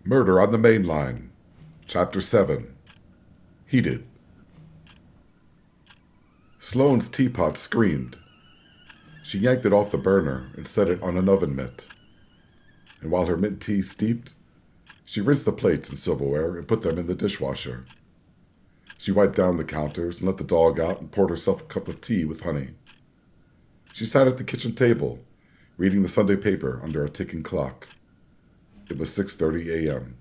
Murder on the Main Line, Chapter 7. Heated. Sloane's teapot screamed. She yanked it off the burner and set it on an oven mitt. And while her mint tea steeped, she rinsed the plates and silverware and put them in the dishwasher. She wiped down the counters and let the dog out and poured herself a cup of tea with honey. She sat at the kitchen table, reading the Sunday paper under a ticking clock. It was 6:30 a.m.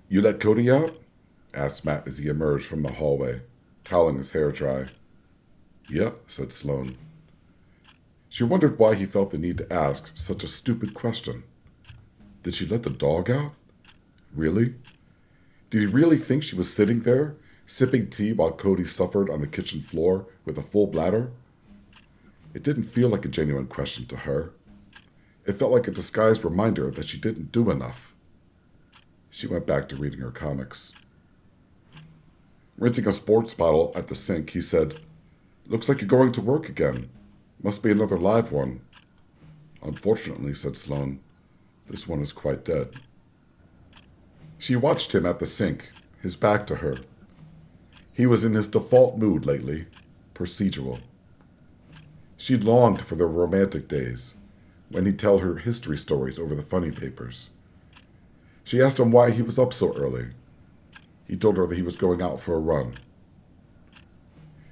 "You let Cody out?" asked Matt as he emerged from the hallway, toweling his hair dry. "Yep," said Sloane. She wondered why he felt the need to ask such a stupid question. Did she let the dog out? Really? Did he really think she was sitting there, sipping tea while Cody suffered on the kitchen floor with a full bladder? It didn't feel like a genuine question to her. It felt like a disguised reminder that she didn't do enough. She went back to reading her comics. Rinsing a sports bottle at the sink, he said, "Looks like you're going to work again. Must be another live one." "Unfortunately," said Sloane, "this one is quite dead." She watched him at the sink, his back to her. He was in his default mood lately, procedural. She longed for the romantic days, when he'd tell her history stories over the funny papers. She asked him why he was up so early. He told her that he was going out for a run.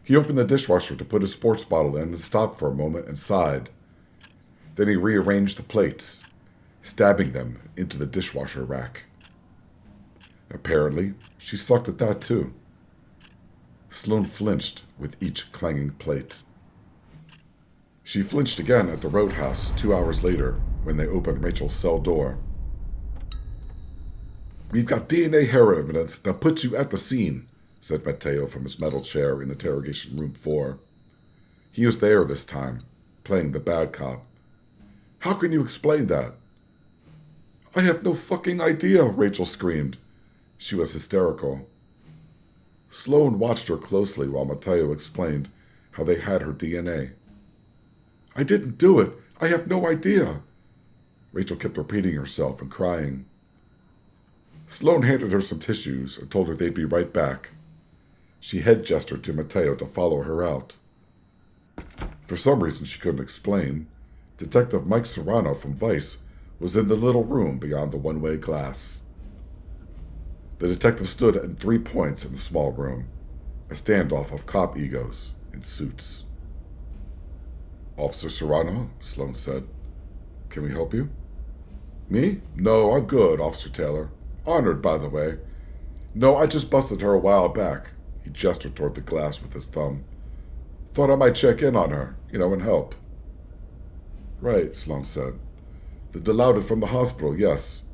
He opened the dishwasher to put his sports bottle in and stopped for a moment and sighed. Then he rearranged the plates, stabbing them into the dishwasher rack. Apparently, she sucked at that too. Sloane flinched with each clanging plate. She flinched again at the roadhouse 2 hours later when they opened Rachel's cell door. "We've got DNA hair evidence that puts you at the scene," said Matteo from his metal chair in interrogation room 4. He was there this time, playing the bad cop. "How can you explain that?" "I have no fucking idea," Rachel screamed. She was hysterical. Sloane watched her closely while Matteo explained how they had her DNA. "I didn't do it. I have no idea." Rachel kept repeating herself and crying. Sloane handed her some tissues and told her they'd be right back. She head gestured to Matteo to follow her out. For some reason she couldn't explain, Detective Mike Serrano from Vice was in the little room beyond the one-way glass. The detective stood at 3 points in the small room, a standoff of cop egos in suits. "Officer Serrano," Sloane said. "Can we help you?" "Me? No, I'm good, Officer Taylor. Honored, by the way. No, I just busted her a while back." He gestured toward the glass with his thumb. "Thought I might check in on her, and help." "Right," Sloane said. "The Delouded from the hospital, yes.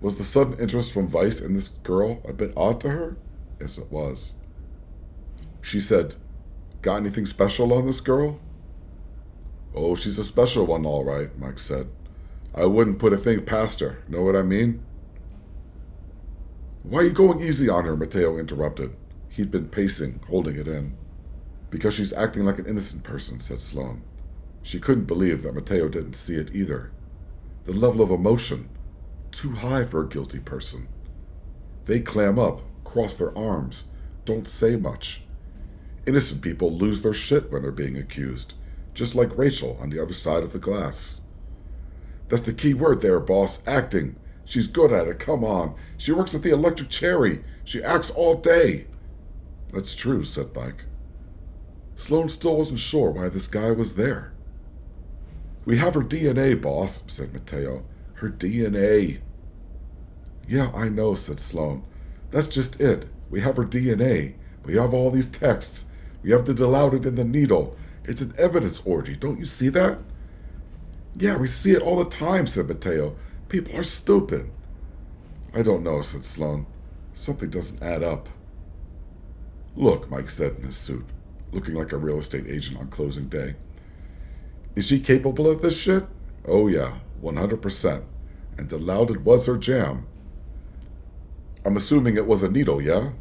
Was the sudden interest from Vice in this girl a bit odd to her?" "Yes, it was." She said, "Got anything special on this girl?" "Oh, she's a special one, all right," Mike said. "I wouldn't put a thing past her, know what I mean?" "Why are you going easy on her?" Matteo interrupted. He'd been pacing, holding it in. "Because she's acting like an innocent person," said Sloane. She couldn't believe that Matteo didn't see it either. The level of emotion, too high for a guilty person. They clam up, cross their arms, don't say much. Innocent people lose their shit when they're being accused, just like Rachel on the other side of the glass. "That's the key word there, boss, acting. She's good at it, come on. She works at the Electric Cherry. She acts all day." "That's true," said Mike. Sloane still wasn't sure why this guy was there. "We have her DNA, boss," said Matteo. "Her DNA." "Yeah, I know," said Sloane. "That's just it. We have her DNA. We have all these texts. We have the Delouded and the needle. It's an evidence orgy. Don't you see that?" "Yeah, we see it all the time," said Matteo. "People are stupid." "I don't know," said Sloane. "Something doesn't add up." "Look," Mike said in his suit, looking like a real estate agent on closing day. "Is she capable of this shit?" "Oh yeah, 100%. And Delouded was her jam." "I'm assuming it was a needle, yeah?"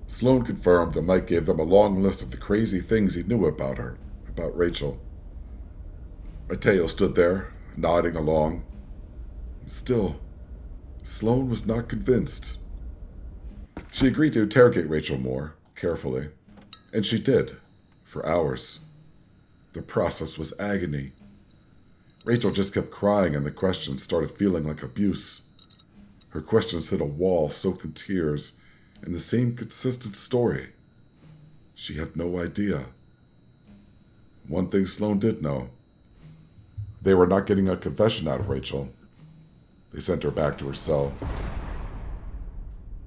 Sloane confirmed, and Mike gave them a long list of the crazy things he knew about her, about Rachel. Matteo stood there, nodding along. "Still, Sloane was not convinced. She agreed to interrogate Rachel more, carefully, and she did, for hours. The process was agony. Rachel just kept crying and the questions started feeling like abuse. Her questions hit a wall soaked in tears and the same consistent story. She had no idea. One thing Sloane did know. They were not getting a confession out of Rachel. They sent her back to her cell.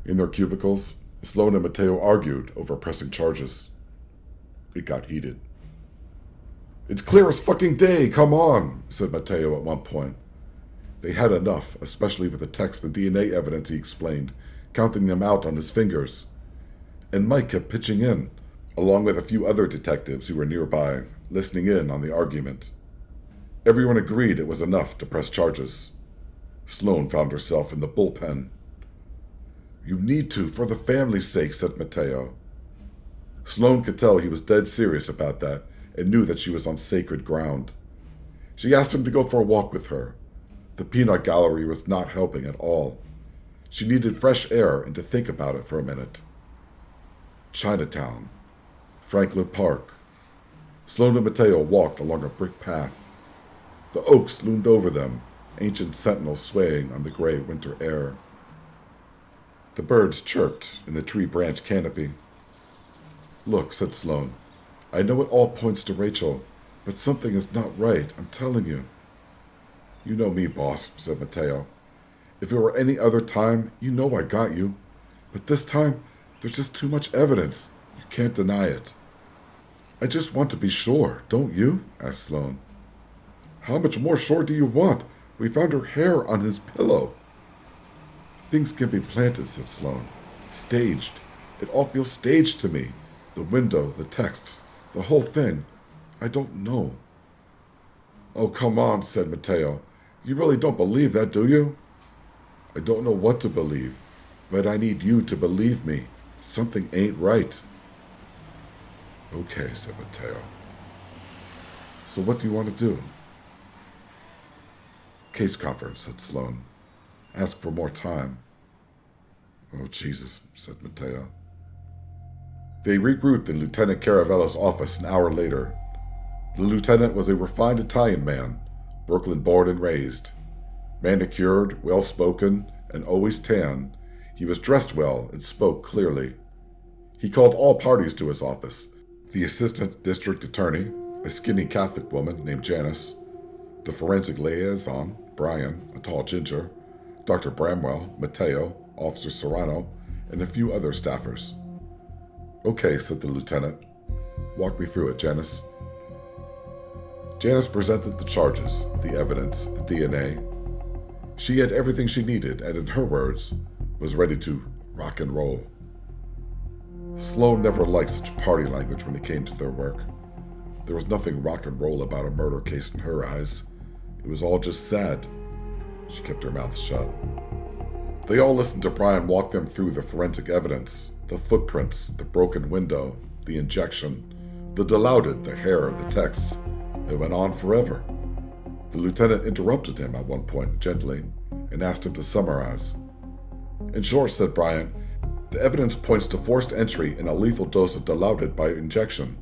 In their cubicles, Sloane and Mateo argued over pressing charges. It got heated. "It's clear as fucking day, come on," said Mateo at one point. They had enough, especially with the text and DNA evidence, he explained, counting them out on his fingers. And Mike kept pitching in, along with a few other detectives who were nearby, listening in on the argument. Everyone agreed it was enough to press charges. Sloane found herself in the bullpen. "You need to, for the family's sake," said Mateo. Sloane could tell he was dead serious about that and knew that she was on sacred ground. She asked him to go for a walk with her. The peanut gallery was not helping at all. She needed fresh air and to think about it for a minute. Chinatown. Franklin Park. Sloane and Mateo walked along a brick path. The oaks loomed over them, ancient sentinels swaying on the gray winter air. The birds chirped in the tree branch canopy. "Look," said Sloane, "I know it all points to Rachel, but something is not right, I'm telling you." "You know me, boss," said Mateo. "If it were any other time, you know I got you. But this time, there's just too much evidence. You can't deny it." "I just want to be sure, don't you?" asked Sloane. "How much more sure do you want? We found her hair on his pillow." "Things can be planted," said Sloane. "Staged. It all feels staged to me. The window, the texts, the whole thing. I don't know." "Oh, come on," said Mateo. "You really don't believe that, do you?" "I don't know what to believe, but I need you to believe me. Something ain't right." "Okay," said Mateo. "So what do you want to do?" "Case conference," said Sloane. "Ask for more time." "Oh, Jesus," said Mateo. They regrouped in Lieutenant Caravella's office an hour later. The lieutenant was a refined Italian man, Brooklyn-born and raised. Manicured, well-spoken, and always tan, he was dressed well and spoke clearly. He called all parties to his office: the assistant district attorney, a skinny Catholic woman named Janice, the forensic liaison, Brian, a tall ginger, Dr. Bramwell, Mateo, Officer Serrano, and a few other staffers. "Okay," said the lieutenant. "Walk me through it, Janice." Janice presented the charges, the evidence, the DNA. She had everything she needed and, in her words, was ready to rock and roll. Sloane never liked such party language when it came to their work. There was nothing rock and roll about a murder case in her eyes. It was all just sad. She kept her mouth shut. They all listened to Brian walk them through the forensic evidence, the footprints, the broken window, the injection, the dilaudid, the hair, the texts. It went on forever. The lieutenant interrupted him at one point gently and asked him to summarize. "In short," said Brian, "the evidence points to forced entry and a lethal dose of dilaudid by injection."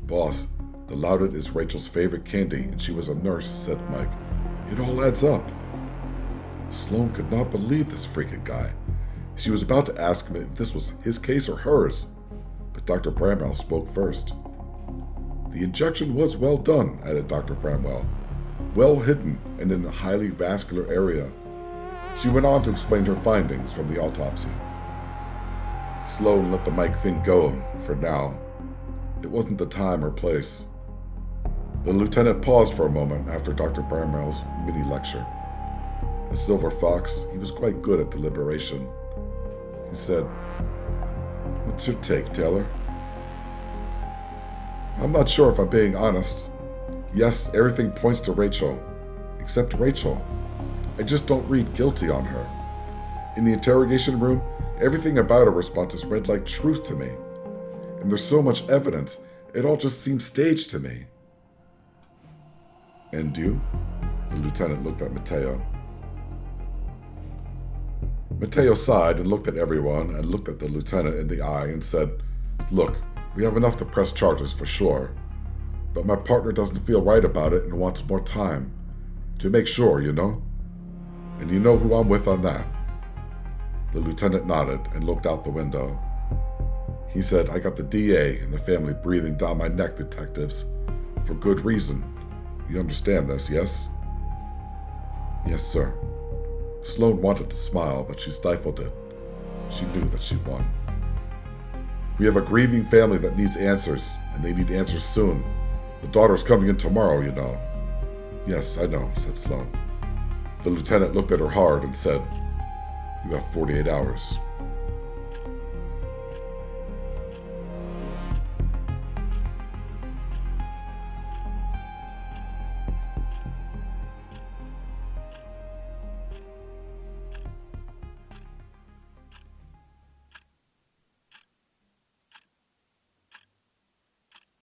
"Boss, dilaudid is Rachel's favorite candy and she was a nurse," said Mike. "It all adds up." Sloane could not believe this freaking guy. She was about to ask him if this was his case or hers, but Dr. Bramwell spoke first. "The injection was well done," added Dr. Bramwell. "Well hidden and in a highly vascular area." She went on to explain her findings from the autopsy. Sloane let the mic thing go for now. It wasn't the time or place. The lieutenant paused for a moment after Dr. Bramwell's mini-lecture. A silver fox, he was quite good at deliberation. He said, "What's your take, Taylor?" "I'm not sure if I'm being honest. Yes, everything points to Rachel. Except Rachel. I just don't read guilty on her. In the interrogation room, everything about her responses read like truth to me. And there's so much evidence, it all just seems staged to me." "And you?" The lieutenant looked at Mateo. Mateo sighed and looked at everyone and looked at the lieutenant in the eye and said, "Look, we have enough to press charges for sure, but my partner doesn't feel right about it and wants more time. To make sure, you know? And you know who I'm with on that." The lieutenant nodded and looked out the window. He said, "I got the DA and the family breathing down my neck, detectives. For good reason. You understand this, yes?" "Yes, sir." Sloane wanted to smile, but she stifled it. She knew that she won. "We have a grieving family that needs answers, and they need answers soon. The daughter's coming in tomorrow, you know." "Yes, I know," said Sloane. The lieutenant looked at her hard and said, "You have 48 hours."